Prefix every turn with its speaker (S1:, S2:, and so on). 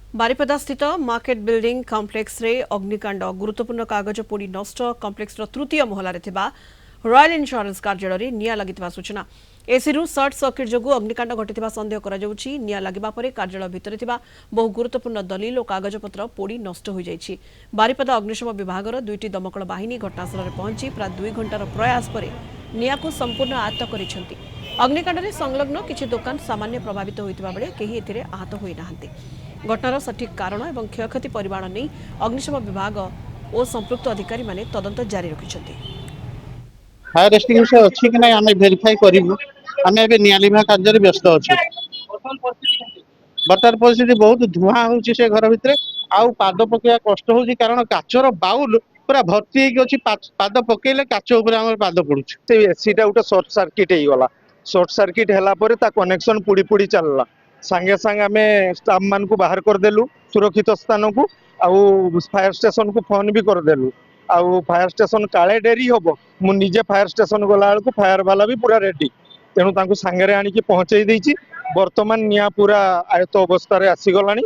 S1: बारिपदा स्थित market building complex रे अग्निकांड गुरुत्वपूर्ण कागज पोड़ी नष्ट कॉम्प्लेक्स तृतीय महलार रॉयल इंश्योरेंस कार्यालय निया लगिता सूचना एसी सर्ट सर्किट जो अग्निकांड घटी सन्देह निया लगिबा परे कार्यालय भितर बहु गुरुत्वपूर्ण दलिल और कागजपत्र पोड़ी नष्ट हो जाइछि। बारिपदा अग्निशम विभागर 2टी दमकल बाहिनी घटनास्थल में पहुंची प्राय 2 घंटार प्रयास पर निया को संपूर्ण आयत्त करिसेंति। अग्निकांड में संलग्न किछि दुकान सामान्य प्रभावित होइतिबा बेले केही एथिरे आहत होई नाहंती। घटनार सठिक कारण और क्षयक्षति परिमाण नहीं अग्निशम विभाग और संपृक्त अधिकारी माने तदंत जारी रखिछन्ति।
S2: फायर एक्सटिंग्विशर अच्छी कि नहीं आम भेरीफाई करूँ। आम ए निलिभा कार्य व्यस्त अच्छे। बर्तमान परिस्थिति बहुत धूआं हो घर भितर आउ पाद पकड़ा कष्ट हो कारण काचर बाउल पूरा भर्ती होगी पाद पकड़े काच पाद पड़ू।
S3: एसीटा गोटे सर्ट सर्किट होगा। सर्ट सर्किट है कनेक्शन पुड़ी पुड़ी चलला सांगे सांगे आम स्टाफ मान को बाहर करदेलु सुरक्षित स्थान को आउ फायर स्टेशन को फोन भी करदेलु। आउ फायर स्टेशन काले डेरी हम मुझे फायर स्टेशन गला बेलू फायर वाला भी पूरा रेडी तेणु सांगे आनिकी पहुंचे देती। बर्तमान निया पूरा आयत्त अवस्था आसीगलानी।